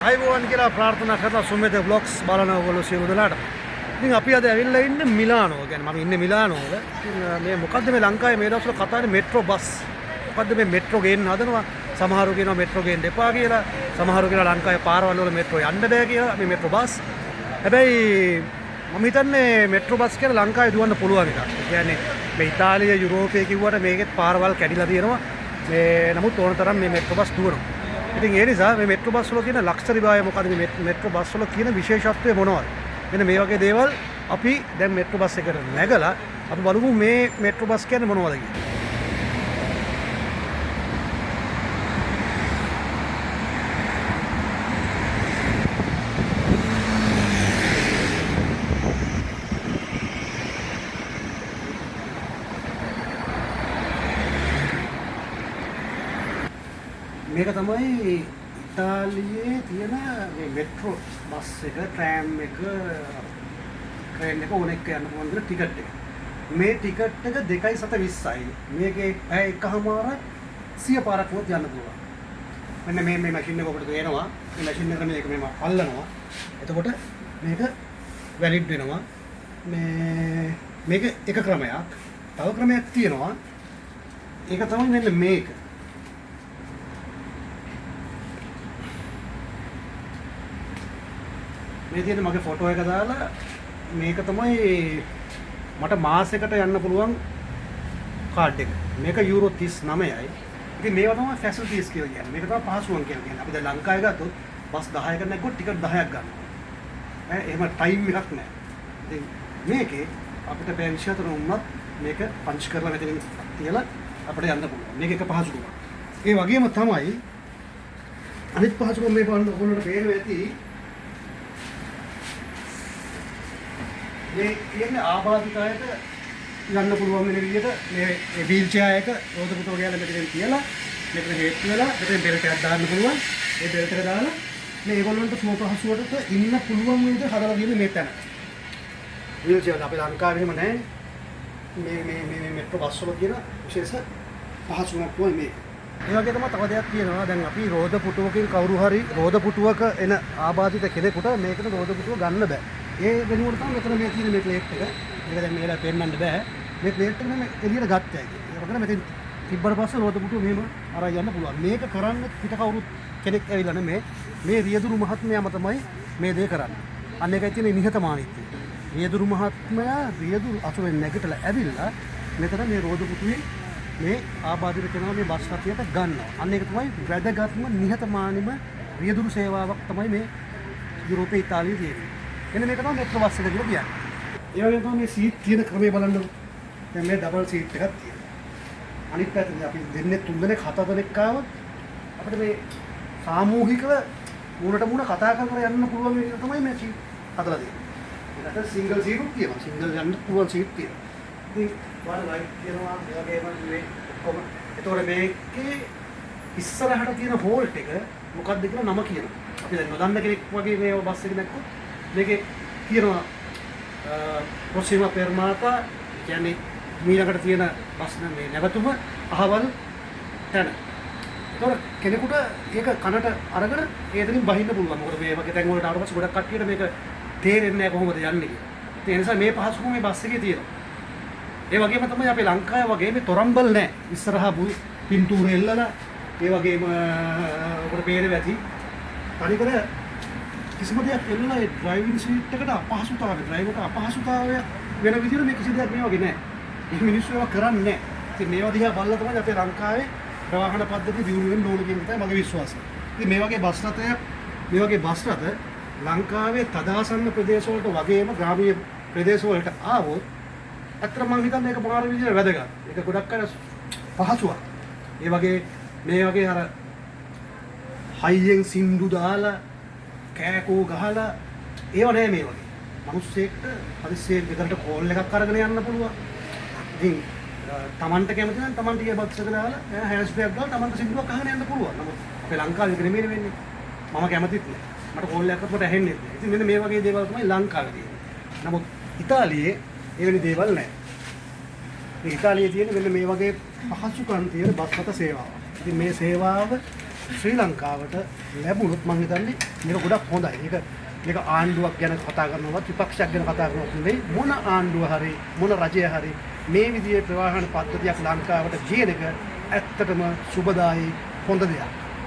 අයිබෝවන් කියලා ප්‍රාර්ථනා කරලා සුමෙත බ්ලොග්ස් බලන ඔයගොල්ලෝ සියලු දෙනාට. ඉතින් අපි අද ඇවිල්ලා ඉන්නේ මිලානෝ. කියන්නේ මම ඉන්නේ මිලානෝ වල. ඉතින් මේ මොකද්ද මේ ලංකාවේ මේ දවස්වල කතාවේ මෙට්‍රෝ බස්. මොකද්ද මේ මෙට්‍රෝ ගේන්න හදනවා? සමහරව කියනවා මෙට්‍රෝ ගේන්න එපා කියලා. සමහරව කියනවා ලංකාවේ පාරවල් වල මෙට්‍රෝ යන්න බෑ කියලා. මේ මෙට්‍රෝ බස්. හැබැයි මම හිතන්නේ මෙට්‍රෝ බස් කියලා ලංකාවේ දුවන්න පුළුවන් එකක්. ඒ කියන්නේ මේ ඉතාලිය යුරෝපයේ කිව්වට මේකෙත් පාරවල් කැඩිලා තියෙනවා. මේ නමුත් ඕන තරම් මේ මෙට්‍රෝ බස් දුවනවා. ඉතින් ඒ නිසා මේ මෙට්‍රෝ බස් වල තියෙන ලක්ෂරිභාවය මොකද්ද මේ මෙට්‍රෝ බස් වල තියෙන විශේෂත්වය මොනවද? මෙන්න මේ වගේ දේවල් අපි දැන් මෙට්‍රෝ බස් එකට නැගලා අපි බලමු මේ මෙට්‍රෝ බස් කියන්නේ මොනවද කියලා. මේක තමයි ඉතාලියේ තියෙන මේ මෙට්‍රෝ බස් එක, ට්‍රෑම් එක, ට්‍රේන් එක ඕන එක යන්න පුළුවන් විදිහට ටිකට් එක. මේ ටිකට් එක 2.720යි. මේකේ පැය එකමාර 100 පාරක් වුත් යන්න පුළුවන්. මෙන්න මේ මැෂින් එක ඔබට තේරෙනවා. මේ මැෂින් එක මේක මෙහෙම අල්ලනවා. එතකොට මේක වැලිඩ් වෙනවා. මේක එක ක්‍රමයක්. තව ක්‍රමයක් තියෙනවා. ඒක තමයි මෙන්න මේක. මේ තියෙන මගේ ෆොටෝ එක දාලා මේක තමයි මට මාසෙකට යන්න පුළුවන් කාඩ් එක. මේක යූරෝ 39යි. ඉතින් මේවා තමයි ෆැසිලිටිස් කියලා කියන්නේ. මේක තමයි පහසුවන් කියලා කියන්නේ. අපි දැන් ලංකාවේ ගත්තොත් බස් 10කට නැග්ගොත් ටිකට් 10ක් ගන්නවා. එහෙම ටයිම් එකක් නැහැ. ඉතින් මේකේ අපිට පැය 24 වුණත් මේක පන්ච් කරලා මෙතනින් තියලා අපිට යන්න පුළුවන්. මේක එක පහසුකමක්. ඒ වගේම තමයි අනිත් පහසුකම මේක ඔයගොල්ලන්ට පේනවා ඇති. මේ කියන්නේ ආබාධිත අයට යන්න පුළුවන් වෙන විදිහට මේ වීල් චෙයාර් එක රෝද පුටුව ගාලා මෙතෙන් තියලා මෙතන හේතු වෙලා මෙතෙන් බෙල්ට් එකක් දාන්න පුළුවන්. ඒ බෙල්ට් එක දාලා මේ ඒගොල්ලන්ට සුවපහසුවට ඉන්න පුළුවන් විදිහට හදලා තියෙන මේ තැන. වීල් චෙයාර් අපේ ලංකාවේ එහෙම නැහැ. මේ මෙට්‍රෝ බස් වල තියෙන විශේෂ පහසුකමක් තමයි මේක. ඒ වගේ තමයි තව දෙයක් තියෙනවා. දැන් අපි රෝද පුටුවකින් කවුරු හරි රෝද පුටුවක එන ආබාධිත කෙනෙකුට මේකට රෝද පුටුව ගන්න බෑ. ඒ වෙනුවට තමයි මෙතන මේ තියෙන මේ ප්ලේට් එක. මේක දැන් මේලා පෙන්නන්න බෑ. මේ ප්ලේට් එක නම් එළියට ගත්තයි. ඒක මොකද මෙතෙන් තිබ්බට පස්සේ රෝද පුටුව මෙහෙම අරන් යන්න පුළුවන්. මේක කරන්න පිට කවුරුත් කෙනෙක් ඇවිල්ලා නෙමේ. මේ රියදුරු මහත්මයාම තමයි මේ දේ කරන්නේ. අන්න ඒකයි තියෙන නිහතමානීත්වය. රියදුරු මහත්මයා රියදුරු අසුරෙන් නැගිටලා ඇවිල්ලා මෙතන මේ රෝද පුටුවේ මේ ආබාධිත කෙනා මේ බස් රථයට ගන්නවා. අන්න ඒක තමයි වැදගත්ම නිහතමානීම රියදුරු සේවාවක් තමයි මේ යුරෝපයේ ඉතාලියේ තියෙන්නේ. එන්න මේක තමයි මෙට්‍රෝ බස් එක කියලා කියන්නේ. ඒ වගේම තමයි මේ සීට් තියෙන ක්‍රමය බලන්න. දැන් මේ ඩබල් සීට් එකක් තියෙනවා. අනිත් පැත්තේ අපි දෙන්නේ 3 දෙනෙක් 7 දෙනෙක් ආවොත් අපිට මේ සාමූහිකව මූණට මූණ කතා කරලා යන්න පුළුවන් විදිහට තමයි මේ සීට් හදලා තියෙන්නේ. ඒකට සිංගල් සීට් උත් තියෙනවා. සිංගල් යන්න පුළුවන් සීට් තියෙනවා. ඉතින් වල ලයිට් තියෙනවා. ඒ වගේම මේ ඔක්කොම. ඒතකොට මේකේ ඉස්සරහට තියෙන හෝල්ට් එක මොකක්ද කියලා නම කියනවා. අපි දැන් නොදන්න කෙනෙක් වගේ මේ බස් එක දැක්කොත් මේකේ කියනවා ප්‍රොක්සිමා පෙර්මාතා කියන්නේ මීළඟට තියෙන බස් මේ නැවතුම අහවල් තැන. ඒතකොට කෙනෙකුට ඒක කනට අරගෙන ඒතනින් බහින්න පුළුවන්. මොකද මේ වගේ තැන් වලට ආවට පස්සේ ගොඩක් කට්ටියට මේක තේරෙන්නේ නැහැ කොහොමද යන්නේ කියලා. ඒ නිසා මේ පහසුකම මේ බස් එකේ තියෙනවා. ඒ වගේම තමයි අපේ ලංකාවේ වගේ මේ තොරම්බල් නැහැ. ඉස්සරහා පින්තූර එල්ලලා ඒ වගේම ඔකට පේන්නේ ඇති. අනිකර කිසිම දෙයක් එල්ලලා ඒ ඩ්‍රයිවිං සීට් එකට අපහසුතාවය, ඩ්‍රයිවර්ට අපහසුතාවය වෙන විදිහට මේ කිසි දෙයක් මේ වගේ නැහැ. මේ මිනිස්සු ඒවා කරන්නේ නැහැ. ඉතින් මේවා දිහා බලලා තමයි අපේ ලංකාවේ ප්‍රවාහන පද්ධතිය දියුණු වෙන්න ඕන කියන එකයි මගේ විශ්වාසය. ඉතින් මේ වගේ බස් රථ ලංකාවේ තදාසන්න ප්‍රදේශ වලට වගේම ග්‍රාමීය ප්‍රදේශ වලට ආවොත් අත්‍තර මම හිතන්නේ මේක මාර විදිහට වැදගත්. ඒක ගොඩක් අය පහසුවක්. ඒ වගේ මේ වගේ අර හයියෙන් සින්දු දාලා කෑකෝ ගහලා ඒව නෑ මේ වගේ. මිනිස්සෙක්ට හදිස්සියෙන් ගෙදරට කෝල් එකක් අරගෙන යන්න පුළුවන්. ඉතින් තමන්ට කැමති නම් තමන්ට ගිය බස් එක දාලා හෑන්ඩ්ස් ෆ්‍රී එකක් දාලා තමන්ට සින්දුවක් අහගෙන යන්න පුළුවන්. නමුත් අපේ ලංකාවේ ඒක නෙමෙයි වෙන්නේ. මම කැමතිත් නෑ. මට කෝල් එකක් අපට ඇහෙන්නේ නැහැ. ඉතින් මෙන්න මේ වගේ දේවල් තමයි ලංකාවේ තියෙන්නේ. නමුත් ඉතාලියේ එවැනි දේවල් නැහැ. මේ ඉතාලියේ තියෙන මෙන්න මේ වගේ පහසුකම් තියෙන බස් රථ සේවාව. ඉතින් මේ සේවාව ශ්‍රී ලංකාවට ලැබුණොත් මම හිතන්නේ මේක ගොඩක් හොඳයි. මේක ආණ්ඩුවක් ගැන කතා කරනවත් විපක්ෂයක් ගැන කතා කරනවත් නෙවෙයි, මොන ආණ්ඩුව හරි මොන රජය හරි මේ විදිහේ ප්‍රවාහන පද්ධතියක් ලංකාවට කියන එක ඇත්තටම සුබදායි හොඳ දෙයක්.